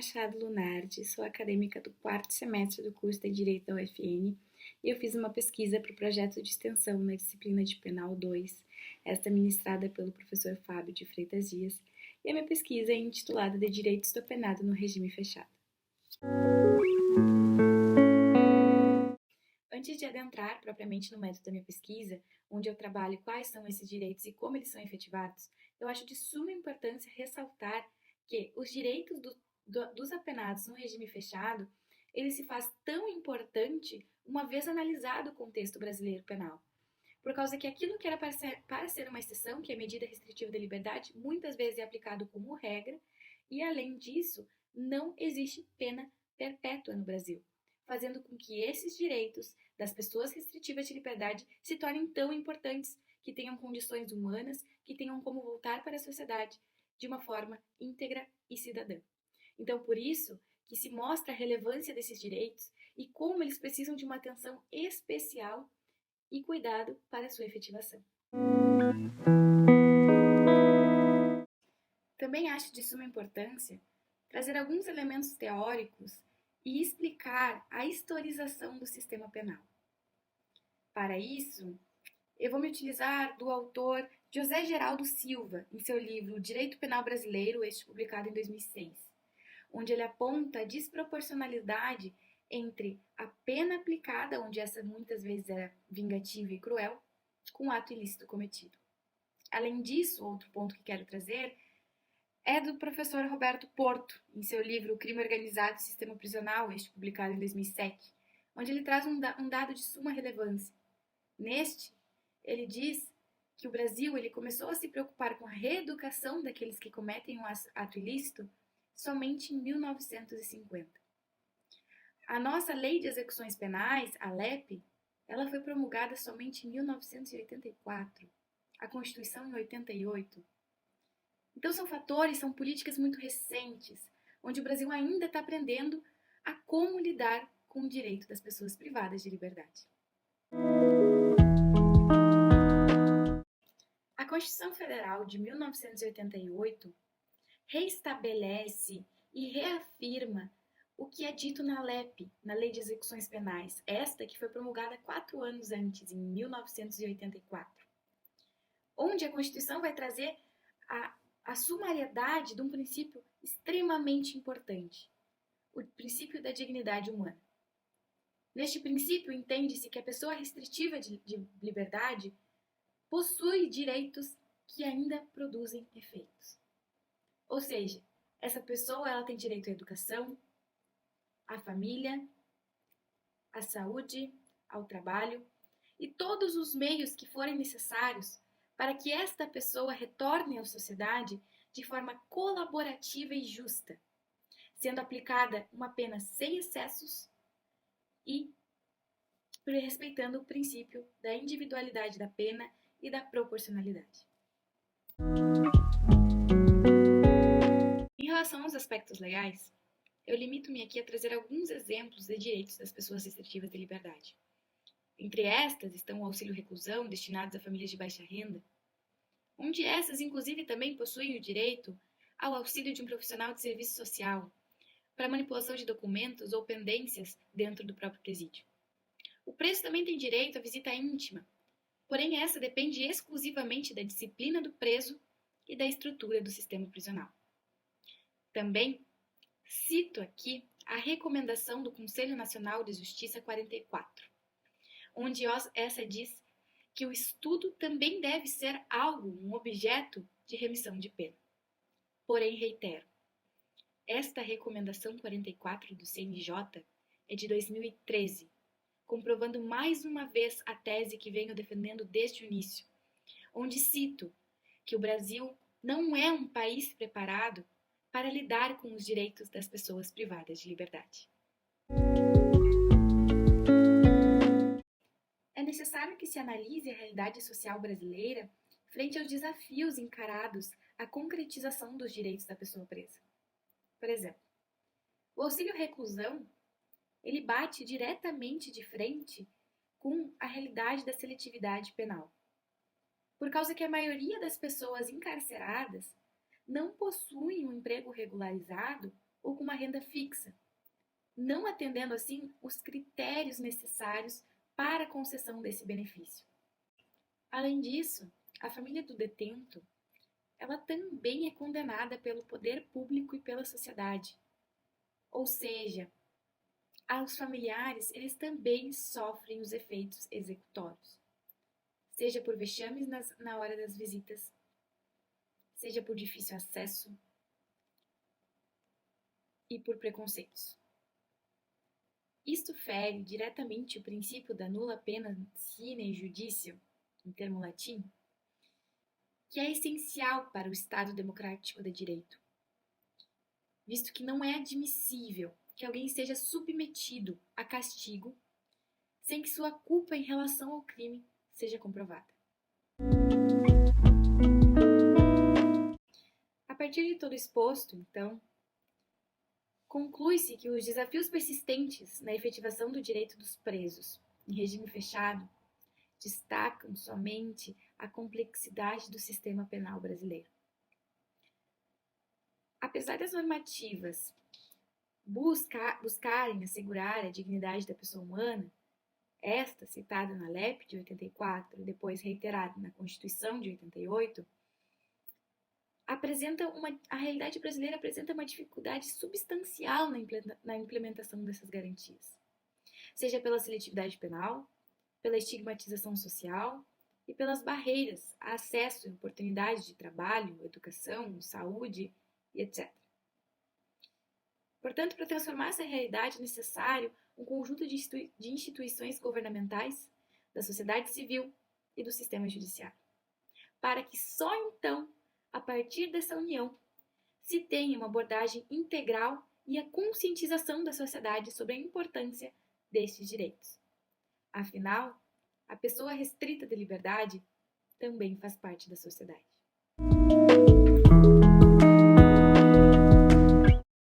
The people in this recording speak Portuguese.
Machado Lunardi, sou acadêmica do 4º semestre do curso de Direito da UFN e eu fiz uma pesquisa para o projeto de extensão na disciplina de Penal 2, esta ministrada pelo professor Fábio de Freitas Dias, e a minha pesquisa é intitulada de Direitos do Penado no Regime Fechado. Antes de adentrar propriamente no método da minha pesquisa, onde eu trabalho quais são esses direitos e como eles são efetivados, eu acho de suma importância ressaltar que os direitos dos apenados no regime fechado, ele se faz tão importante uma vez analisado o contexto brasileiro penal. Por causa que aquilo que era para ser uma exceção, que é a medida restritiva da liberdade, muitas vezes é aplicado como regra, e além disso, não existe pena perpétua no Brasil, fazendo com que esses direitos das pessoas restritivas de liberdade se tornem tão importantes, que tenham condições humanas, que tenham como voltar para a sociedade de uma forma íntegra e cidadã. Então, por isso que se mostra a relevância desses direitos e como eles precisam de uma atenção especial e cuidado para a sua efetivação. Também acho de suma importância trazer alguns elementos teóricos e explicar a historização do sistema penal. Para isso, eu vou me utilizar do autor José Geraldo Silva, em seu livro Direito Penal Brasileiro, este publicado em 2006, onde ele aponta a desproporcionalidade entre a pena aplicada, onde essa muitas vezes era vingativa e cruel, com o ato ilícito cometido. Além disso, outro ponto que quero trazer é do professor Roberto Porto, em seu livro Crime Organizado e Sistema Prisional, este publicado em 2007, onde ele traz um dado de suma relevância. Neste, ele diz que o Brasil ele começou a se preocupar com a reeducação daqueles que cometem um ato ilícito somente em 1950. A nossa Lei de Execuções Penais, a LEP, ela foi promulgada somente em 1984, a Constituição em 88. Então são políticas muito recentes, onde o Brasil ainda está aprendendo a como lidar com o direito das pessoas privadas de liberdade. A Constituição Federal de 1988 reestabelece e reafirma o que é dito na LEP, na Lei de Execuções Penais, esta que foi promulgada 4 anos antes, em 1984, onde a Constituição vai trazer a sumariedade de um princípio extremamente importante, o princípio da dignidade humana. Neste princípio, entende-se que a pessoa restritiva de liberdade possui direitos que ainda produzem efeitos. Ou seja, essa pessoa ela tem direito à educação, à família, à saúde, ao trabalho e todos os meios que forem necessários para que esta pessoa retorne à sociedade de forma colaborativa e justa, sendo aplicada uma pena sem excessos e respeitando o princípio da individualidade da pena e da proporcionalidade. Em relação aos aspectos legais, eu limito-me aqui a trazer alguns exemplos de direitos das pessoas restritivas de liberdade. Entre estas estão o auxílio-reclusão, destinados a famílias de baixa renda, onde essas, inclusive, também possuem o direito ao auxílio de um profissional de serviço social para manipulação de documentos ou pendências dentro do próprio presídio. O preso também tem direito à visita íntima, porém essa depende exclusivamente da disciplina do preso e da estrutura do sistema prisional. Também cito aqui a recomendação do Conselho Nacional de Justiça 44, onde essa diz que o estudo também deve ser um objeto de remissão de pena. Porém, reitero, esta recomendação 44 do CNJ é de 2013, comprovando mais uma vez a tese que venho defendendo desde o início, onde cito que o Brasil não é um país preparado para lidar com os direitos das pessoas privadas de liberdade. É necessário que se analise a realidade social brasileira frente aos desafios encarados à concretização dos direitos da pessoa presa. Por exemplo, o auxílio-reclusão ele bate diretamente de frente com a realidade da seletividade penal, por causa que a maioria das pessoas encarceradas não possuem um emprego regularizado ou com uma renda fixa, não atendendo assim os critérios necessários para a concessão desse benefício. Além disso, a família do detento, ela também é condenada pelo poder público e pela sociedade. Ou seja, os familiares, eles também sofrem os efeitos executórios, seja por vexames na hora das visitas, seja por difícil acesso e por preconceitos. Isto fere diretamente o princípio da nulla pena sine judicio, em termo latim, que é essencial para o Estado democrático de direito, visto que não é admissível que alguém seja submetido a castigo sem que sua culpa em relação ao crime seja comprovada. A partir de todo exposto, então, conclui-se que os desafios persistentes na efetivação do direito dos presos em regime fechado destacam somente a complexidade do sistema penal brasileiro. Apesar das normativas buscarem assegurar a dignidade da pessoa humana, esta, citada na LEP de 84 e depois reiterada na Constituição de 88, a realidade brasileira apresenta uma dificuldade substancial na implementação dessas garantias, seja pela seletividade penal, pela estigmatização social e pelas barreiras a acesso e oportunidades de trabalho, educação, saúde e etc. Portanto, para transformar essa realidade é necessário um conjunto de instituições governamentais, da sociedade civil e do sistema judiciário, para que só então, a partir dessa união, se tenha uma abordagem integral e a conscientização da sociedade sobre a importância destes direitos. Afinal, a pessoa restrita de liberdade também faz parte da sociedade.